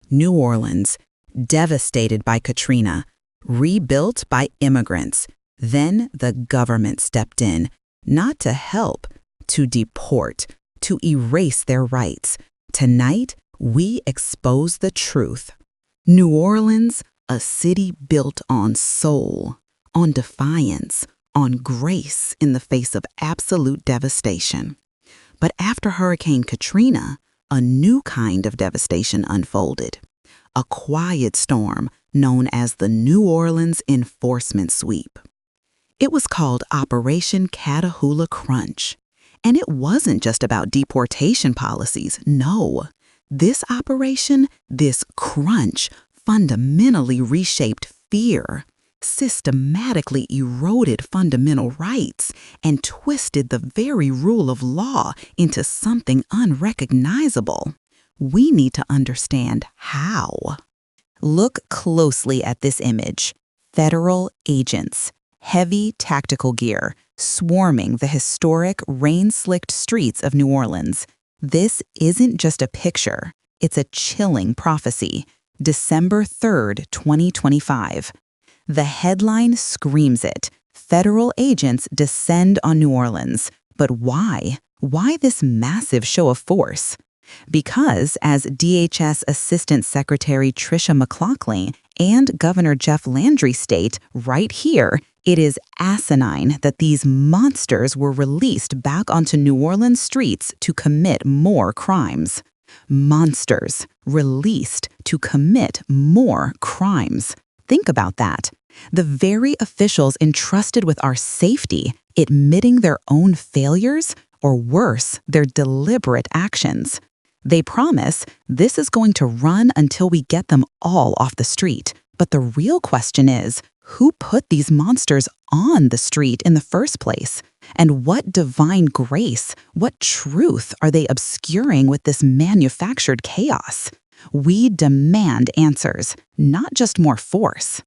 New Orleans, devastated by Katrina, rebuilt by immigrants. Then the government stepped in, not to help, to deport, to erase their rights. Tonight, we expose the truth. New Orleans, a city built on soul, on defiance, on grace in the face of absolute devastation. But after Hurricane Katrina, a new kind of devastation unfolded. A quiet storm known as the New Orleans Enforcement Sweep. It was called Operation Catahoula Crunch. And it wasn't just about deportation policies, no. This operation, this crunch, fundamentally reshaped fear, systematically eroded fundamental rights, and twisted the very rule of law into something unrecognizable. We need to understand how. Look closely at this image. Federal agents, heavy tactical gear, swarming the historic rain-slicked streets of New Orleans. This isn't just a picture, it's a chilling prophecy. December 3rd, 2025. The headline screams it. Federal agents descend on New Orleans. But why? Why this massive show of force? Because, as DHS Assistant Secretary Tricia McLaughlin and Governor Jeff Landry state right here, it is asinine that these monsters were released back onto New Orleans streets to commit more crimes. Monsters released to commit more crimes. Think about that. The very officials entrusted with our safety admitting their own failures, or worse, their deliberate actions. They promise this is going to run until we get them all off the street. But the real question is, who put these monsters on the street in the first place? And what divine grace, what truth are they obscuring with this manufactured chaos? We demand answers, not just more force.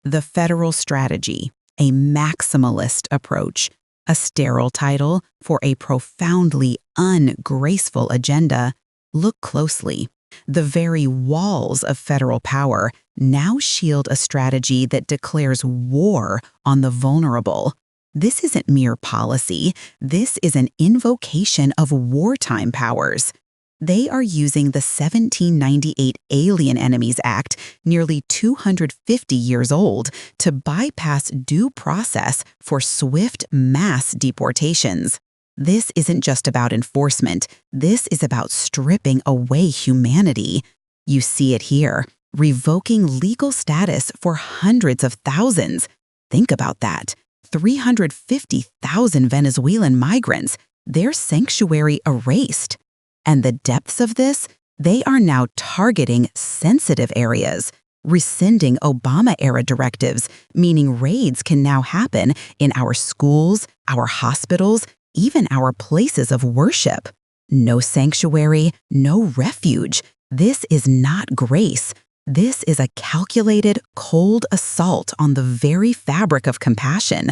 The federal strategy, a maximalist approach, a sterile title for a profoundly ungraceful agenda. Look closely. The very walls of federal power now shield a strategy that declares war on the vulnerable. This isn't mere policy. This is an invocation of wartime powers. They are using the 1798 Alien Enemies Act, nearly 250 years old, to bypass due process for swift mass deportations. This isn't just about enforcement. This is about stripping away humanity. You see it here, revoking legal status for hundreds of thousands. Think about that. 350,000 Venezuelan migrants, their sanctuary erased. And the depths of this, they are now targeting sensitive areas, rescinding Obama-era directives, meaning raids can now happen in our schools, our hospitals, even our places of worship. No sanctuary, no refuge. This is not grace. This is a calculated, cold assault on the very fabric of compassion,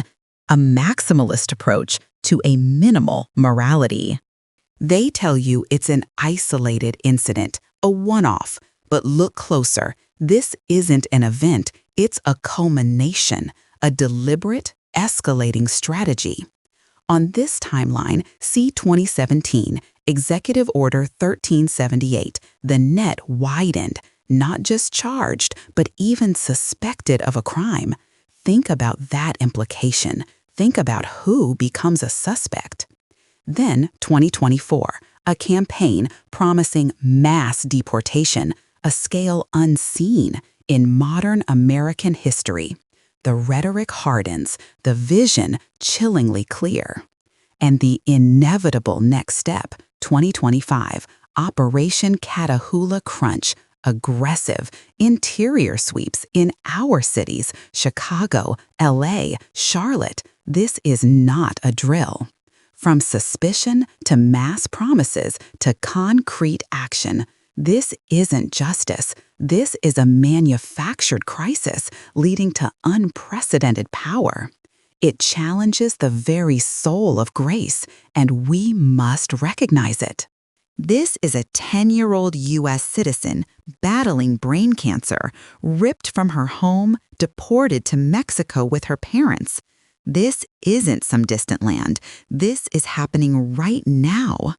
a maximalist approach to a minimal morality. They tell you it's an isolated incident, a one-off, but look closer. This isn't an event, it's a culmination, a deliberate, escalating strategy. On this timeline, see 2017, Executive Order 1378, the net widened, not just charged, but even suspected of a crime. Think about that implication. Think about who becomes a suspect. Then 2024, a campaign promising mass deportation, a scale unseen in modern American history. The rhetoric hardens, the vision chillingly clear. And the inevitable next step, 2025, Operation Catahoula Crunch, aggressive interior sweeps in our cities, Chicago, LA, Charlotte. This is not a drill. From suspicion to mass promises to concrete action, this isn't justice. This is a manufactured crisis leading to unprecedented power. It challenges the very soul of grace, and we must recognize it. This is a 10-year-old U.S. citizen battling brain cancer, ripped from her home, deported to Mexico with her parents. This isn't some distant land. This is happening right now.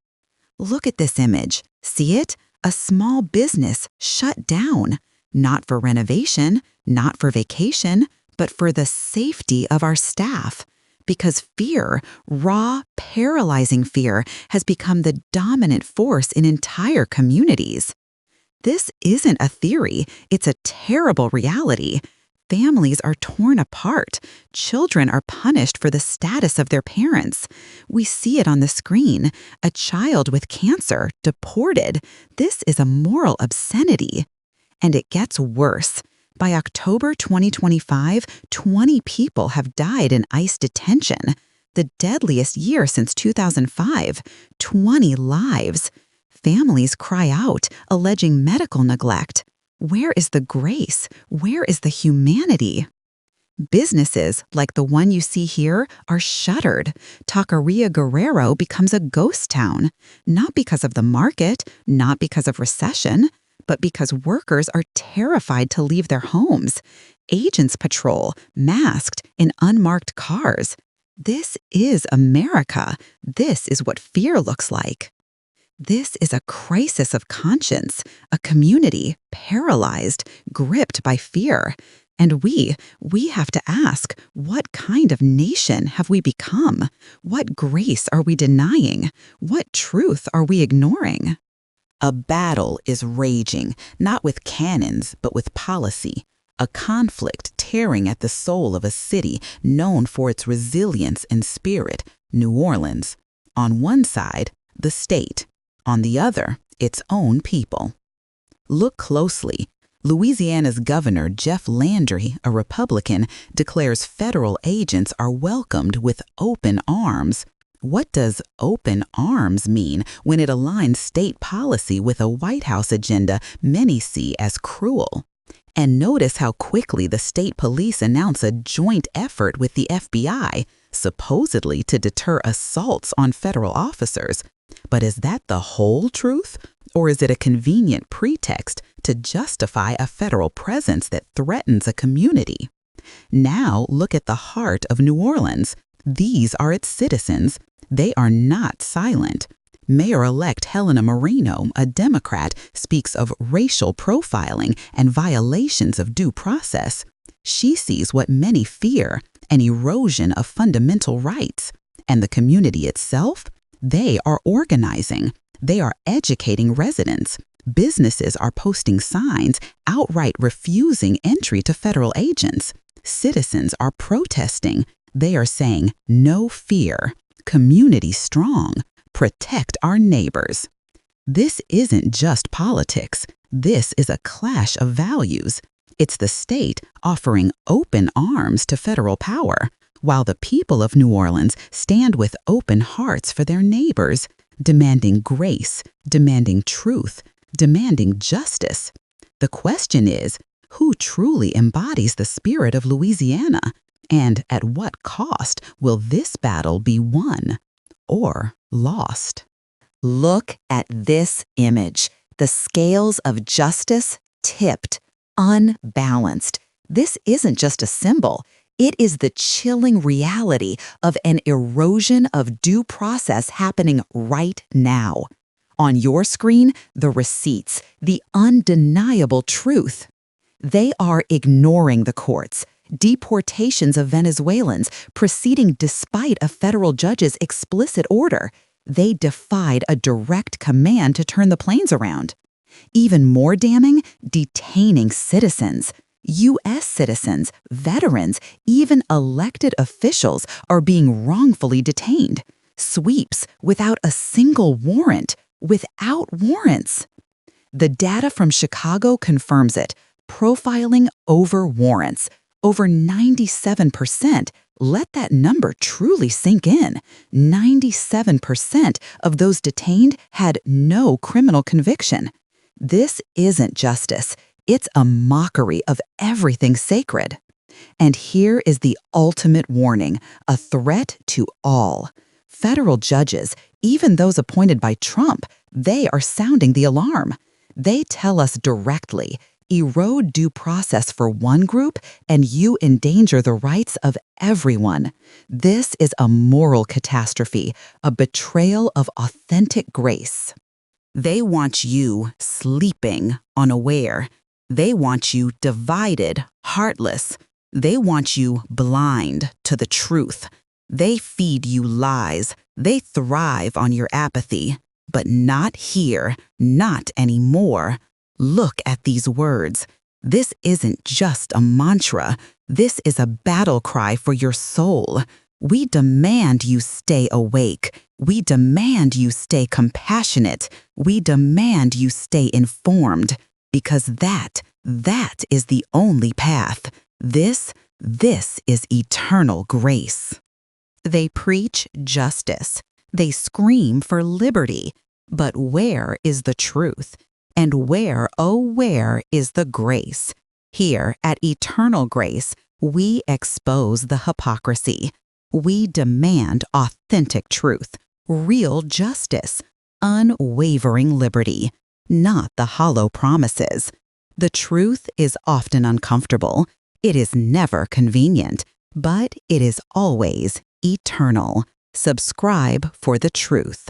Look at this image. See it? A small business shut down. Not for renovation, not for vacation, but for the safety of our staff. Because fear, raw, paralyzing fear, has become the dominant force in entire communities. This isn't a theory, it's a terrible reality. Families are torn apart. Children are punished for the status of their parents. We see it on the screen. A child with cancer, deported. This is a moral obscenity. And it gets worse. By October 2025, 20 people have died in ICE detention. The deadliest year since 2005. 20 lives. Families cry out, alleging medical neglect. Where is the grace? Where is the humanity? Businesses, like the one you see here, are shuttered. Taqueria Guerrero becomes a ghost town. Not because of the market, not because of recession, but because workers are terrified to leave their homes. Agents patrol, masked, in unmarked cars. This is America. This is what fear looks like. This is a crisis of conscience, a community paralyzed, gripped by fear. And we have to ask, what kind of nation have we become? What grace are we denying? What truth are we ignoring? A battle is raging, not with cannons, but with policy. A conflict tearing at the soul of a city known for its resilience and spirit, New Orleans. On one side, the state. On the other, its own people. Look closely. Louisiana's Governor Jeff Landry, a Republican, declares federal agents are welcomed with open arms. What does open arms mean when it aligns state policy with a White House agenda many see as cruel? And notice how quickly the state police announce a joint effort with the FBI, supposedly to deter assaults on federal officers. But is that the whole truth? Or is it a convenient pretext to justify a federal presence that threatens a community? Now look at the heart of New Orleans. These are its citizens. They are not silent. Mayor-elect Helena Moreno, a Democrat, speaks of racial profiling and violations of due process. She sees what many fear, an erosion of fundamental rights. And the community itself? They are organizing. They are educating residents. Businesses are posting signs, outright refusing entry to federal agents. Citizens are protesting. They are saying, no fear. Community strong. Protect our neighbors. This isn't just politics. This is a clash of values. It's the state offering open arms to federal power, while the people of New Orleans stand with open hearts for their neighbors, demanding grace, demanding truth, demanding justice. The question is, who truly embodies the spirit of Louisiana? And at what cost will this battle be won or lost? Look at this image. The scales of justice tipped, unbalanced. This isn't just a symbol. It is the chilling reality of an erosion of due process happening right now. On your screen, the receipts, the undeniable truth. They are ignoring the courts. Deportations of Venezuelans proceeding despite a federal judge's explicit order. They defied a direct command to turn the planes around. Even more damning, detaining citizens. U.S. citizens, veterans, even elected officials are being wrongfully detained. Sweeps without a single warrant, without warrants. The data from Chicago confirms it. Profiling over warrants. Over 97%. Let that number truly sink in. 97% of those detained had no criminal conviction. This isn't justice. It's a mockery of everything sacred. And here is the ultimate warning, a threat to all. Federal judges, even those appointed by Trump, they are sounding the alarm. They tell us directly, erode due process for one group and you endanger the rights of everyone. This is a moral catastrophe, a betrayal of authentic grace. They want you sleeping, unaware. They want you divided, heartless. They want you blind to the truth. They feed you lies. They thrive on your apathy. But not here, not anymore. Look at these words. This isn't just a mantra. This is a battle cry for your soul. We demand you stay awake. We demand you stay compassionate. We demand you stay informed. Because that is the only path. This is eternal grace. They preach justice. They scream for liberty. But where is the truth? And where, oh, where is the grace? Here at Eternal Grace, we expose the hypocrisy. We demand authentic truth, real justice, unwavering liberty, not the hollow promises. The truth is often uncomfortable. It is never convenient, but it is always eternal. Subscribe for the truth.